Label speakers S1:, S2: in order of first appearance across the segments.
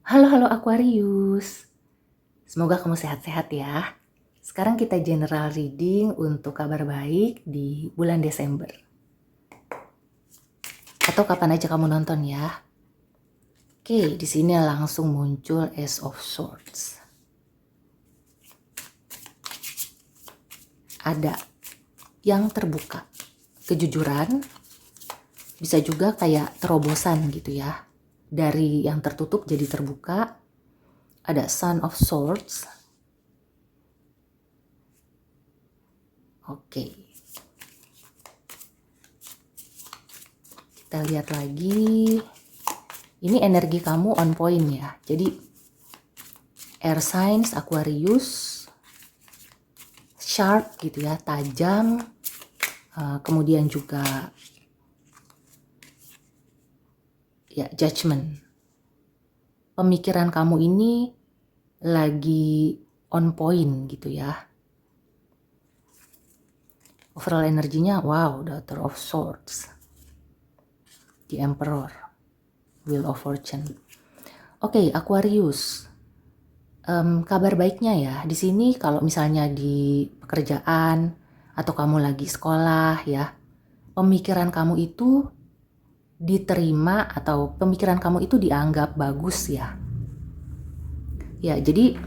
S1: Halo halo Aquarius, semoga kamu sehat-sehat ya. Sekarang kita general reading untuk kabar baik di bulan Desember. Atau kapan aja kamu nonton ya. Oke, di sini langsung muncul Ace of Swords. Ada yang terbuka, kejujuran, bisa juga kayak terobosan gitu ya. Dari yang tertutup jadi terbuka. Ada Sun of Swords. Oke. Kita lihat lagi. Ini energi kamu on point ya. Jadi air signs Aquarius, sharp gitu ya, tajam. Kemudian juga ya judgment. Pemikiran kamu ini lagi on point gitu ya. Overall energinya wow, Daughter of Swords, The Emperor, Wheel of Fortune. Oke, Aquarius. Kabar baiknya ya, di sini kalau misalnya di pekerjaan atau kamu lagi sekolah ya, pemikiran kamu itu diterima atau pemikiran kamu itu dianggap bagus ya. Ya, jadi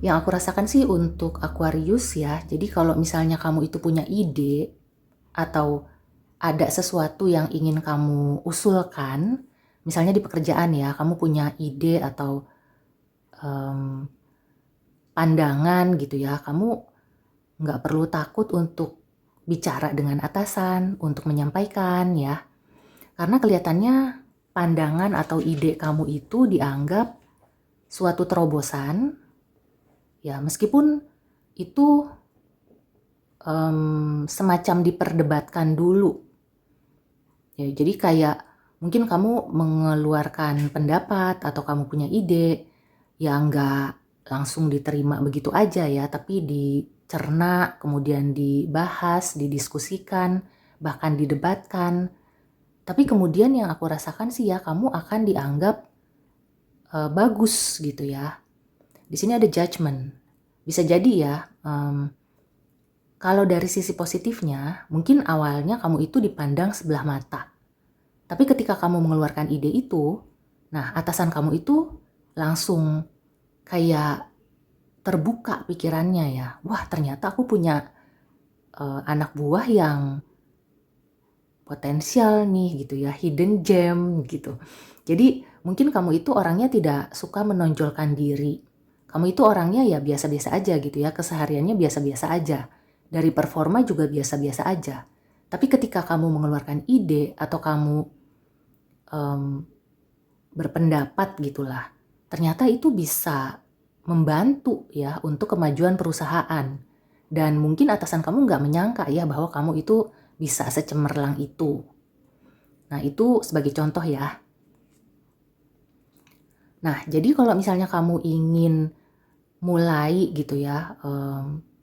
S1: yang aku rasakan sih untuk Aquarius ya, jadi kalau misalnya kamu itu punya ide atau ada sesuatu yang ingin kamu usulkan, misalnya di pekerjaan ya, kamu punya ide atau pandangan gitu ya, kamu nggak perlu takut untuk bicara dengan atasan, untuk menyampaikan ya. Karena kelihatannya pandangan atau ide kamu itu dianggap suatu terobosan, ya meskipun itu semacam diperdebatkan dulu. Ya, jadi kayak mungkin kamu mengeluarkan pendapat atau kamu punya ide yang nggak langsung diterima begitu aja ya, tapi dicerna, kemudian dibahas, didiskusikan, bahkan didebatkan. Tapi kemudian yang aku rasakan sih ya, kamu akan dianggap bagus gitu ya. Di sini ada judgment. Bisa jadi ya, kalau dari sisi positifnya, mungkin awalnya kamu itu dipandang sebelah mata. Tapi ketika kamu mengeluarkan ide itu, nah atasan kamu itu langsung kayak terbuka pikirannya ya. Wah, ternyata aku punya anak buah yang potensial nih gitu ya, hidden gem gitu. Jadi mungkin kamu itu orangnya tidak suka menonjolkan diri. Kamu itu orangnya ya biasa-biasa aja gitu ya, kesehariannya biasa-biasa aja. Dari performa juga biasa-biasa aja. Tapi ketika kamu mengeluarkan ide atau kamu berpendapat gitulah, ternyata itu bisa membantu ya untuk kemajuan perusahaan. Dan mungkin atasan kamu nggak menyangka ya bahwa kamu itu bisa secemerlang itu. Nah itu sebagai contoh ya. Nah jadi kalau misalnya kamu ingin mulai gitu ya,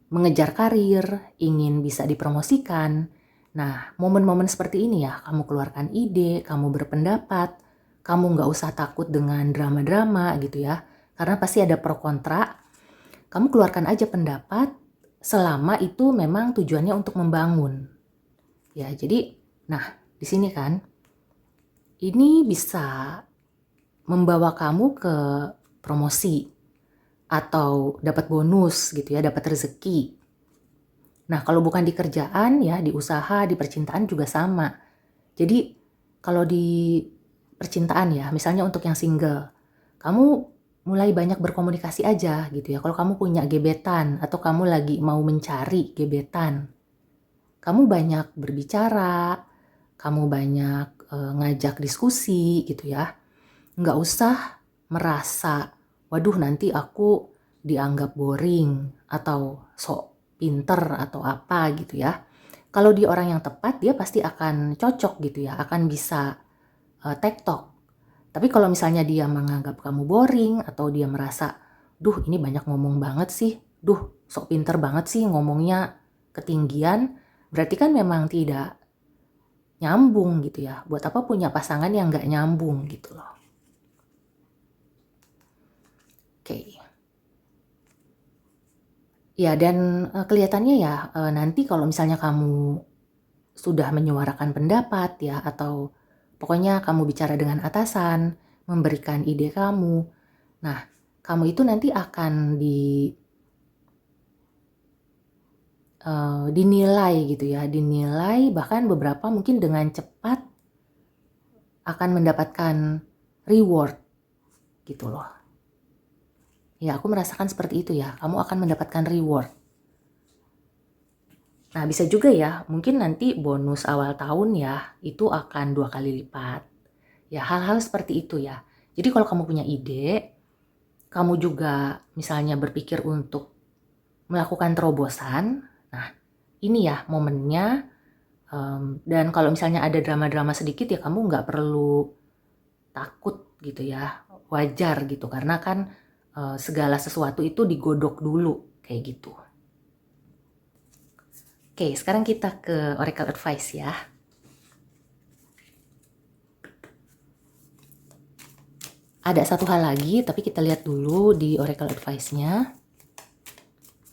S1: mengejar karir, ingin bisa dipromosikan. Nah momen-momen seperti ini ya, kamu keluarkan ide, kamu berpendapat, kamu nggak usah takut dengan drama-drama gitu ya. Karena pasti ada pro kontra, kamu keluarkan aja pendapat selama itu memang tujuannya untuk membangun. Ya, jadi nah di sini kan ini bisa membawa kamu ke promosi atau dapat bonus gitu ya, dapat rezeki. Nah, kalau bukan di kerjaan ya, di usaha, di percintaan juga sama. Jadi kalau di percintaan ya, misalnya untuk yang single, kamu mulai banyak berkomunikasi aja gitu ya. Kalau kamu punya gebetan atau kamu lagi mau mencari gebetan, kamu banyak berbicara, kamu banyak ngajak diskusi gitu ya. Nggak usah merasa, waduh nanti aku dianggap boring atau sok pinter atau apa gitu ya. Kalau dia orang yang tepat, dia pasti akan cocok gitu ya, akan bisa tektok. Tapi kalau misalnya dia menganggap kamu boring atau dia merasa, duh ini banyak ngomong banget sih, duh sok pinter banget sih ngomongnya ketinggian, berarti kan memang tidak nyambung gitu ya. Buat apa punya pasangan yang nggak nyambung gitu loh. Ya dan, kelihatannya ya, nanti kalau misalnya kamu sudah menyuarakan pendapat ya atau pokoknya kamu bicara dengan atasan, memberikan ide kamu. Nah, kamu itu nanti akan dinilai gitu ya, dinilai bahkan beberapa mungkin dengan cepat akan mendapatkan reward gitu loh. Ya aku merasakan seperti itu ya, kamu akan mendapatkan reward. Nah bisa juga ya, mungkin nanti bonus awal tahun ya, itu akan 2 kali lipat. Ya hal-hal seperti itu ya. Jadi kalau kamu punya ide, kamu juga misalnya berpikir untuk melakukan terobosan, nah ini ya momennya, dan kalau misalnya ada drama-drama sedikit ya kamu nggak perlu takut gitu ya, wajar gitu karena kan segala sesuatu itu digodok dulu kayak gitu. Oke, sekarang kita ke Oracle Advice ya. Ada satu hal lagi, tapi kita lihat dulu di Oracle Advice-nya.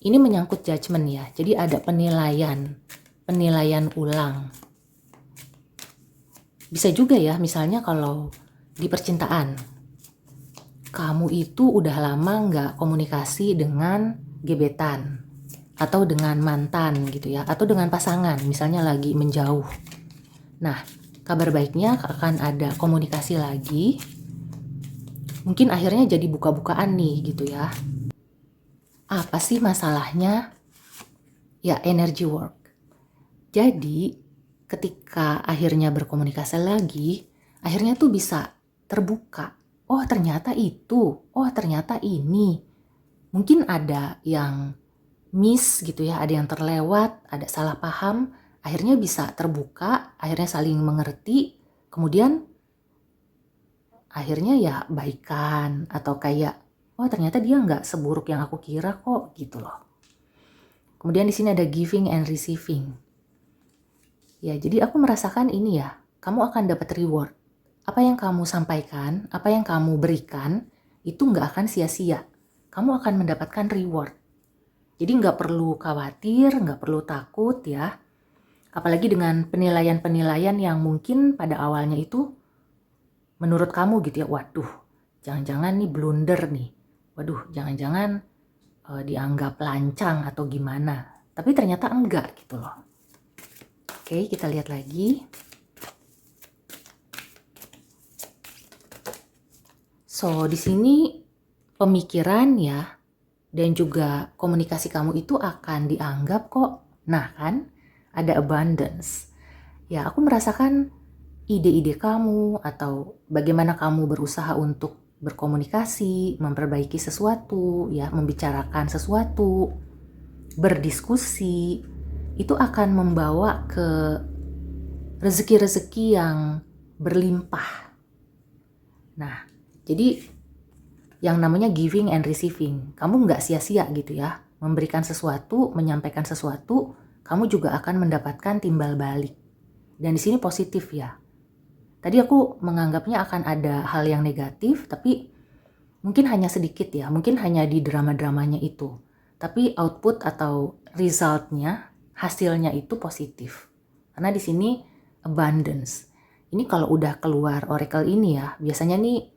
S1: Ini menyangkut judgment ya, jadi ada penilaian ulang. Bisa juga ya, misalnya kalau di percintaan, kamu itu udah lama nggak komunikasi dengan gebetan, atau dengan mantan gitu ya, atau dengan pasangan, misalnya lagi menjauh. Nah, kabar baiknya akan ada komunikasi lagi, mungkin akhirnya jadi buka-bukaan nih gitu ya. Apa sih masalahnya? Ya, energy work. Jadi, ketika akhirnya berkomunikasi lagi, akhirnya tuh bisa terbuka. Oh, ternyata itu. Oh, ternyata ini. Mungkin ada yang miss gitu ya, ada yang terlewat, ada salah paham, akhirnya bisa terbuka, akhirnya saling mengerti, kemudian akhirnya ya baikan atau kayak, oh ternyata dia nggak seburuk yang aku kira kok gitu loh. Kemudian di sini ada giving and receiving. Ya, jadi aku merasakan ini ya, kamu akan dapat reward. Apa yang kamu sampaikan, apa yang kamu berikan, itu nggak akan sia-sia. Kamu akan mendapatkan reward. Jadi nggak perlu khawatir, nggak perlu takut ya. Apalagi dengan penilaian-penilaian yang mungkin pada awalnya itu menurut kamu gitu ya, waduh, jangan-jangan nih blunder nih. Waduh, jangan-jangan dianggap lancang atau gimana. Tapi ternyata enggak gitu loh. Oke, kita lihat lagi. So, di sini pemikiran ya dan juga komunikasi kamu itu akan dianggap kok. Nah kan, ada abundance. Ya, aku merasakan ide-ide kamu atau bagaimana kamu berusaha untuk berkomunikasi, memperbaiki sesuatu, ya, membicarakan sesuatu, berdiskusi, itu akan membawa ke rezeki-rezeki yang berlimpah. Nah, jadi yang namanya giving and receiving, kamu nggak sia-sia gitu ya, memberikan sesuatu, menyampaikan sesuatu, kamu juga akan mendapatkan timbal balik. Dan di sini positif ya. Tadi aku menganggapnya akan ada hal yang negatif, tapi mungkin hanya sedikit ya, mungkin hanya di drama-dramanya itu. Tapi output atau resultnya, hasilnya itu positif. Karena di sini abundance. Ini kalau udah keluar oracle ini ya, biasanya nih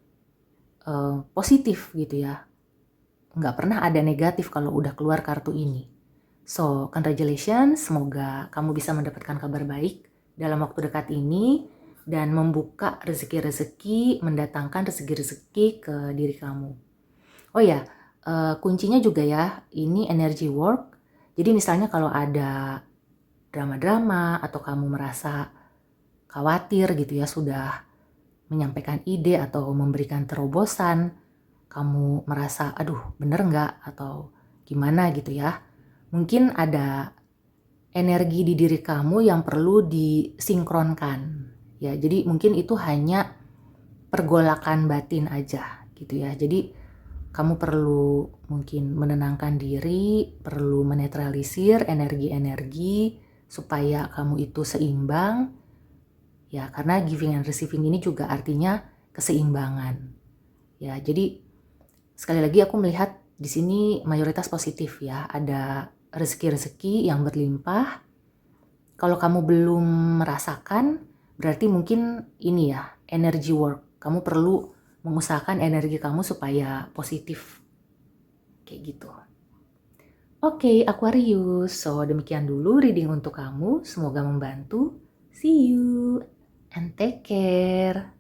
S1: positif gitu ya. Nggak pernah ada negatif kalau udah keluar kartu ini. So, congratulations, semoga kamu bisa mendapatkan kabar baik dalam waktu dekat ini dan membuka rezeki-rezeki, mendatangkan rezeki-rezeki ke diri kamu. Oh ya, kuncinya juga ya, ini energy work. Jadi misalnya kalau ada drama-drama atau kamu merasa khawatir gitu ya, sudah menyampaikan ide atau memberikan terobosan, kamu merasa aduh bener nggak atau gimana gitu ya, mungkin ada energi di diri kamu yang perlu disinkronkan ya. Jadi mungkin itu hanya pergolakan batin aja gitu ya. Jadi kamu perlu mungkin menenangkan diri, perlu menetralisir energi-energi supaya kamu itu seimbang ya, karena giving and receiving ini juga artinya keseimbangan ya. Jadi sekali lagi aku melihat Di sini mayoritas positif ya, ada rezeki-rezeki yang berlimpah. Kalau kamu belum merasakan, berarti mungkin ini ya, energy work. Kamu perlu mengusahakan energi kamu supaya positif. Kayak gitu. Oke, Aquarius. So, demikian dulu reading untuk kamu. Semoga membantu. See you and take care.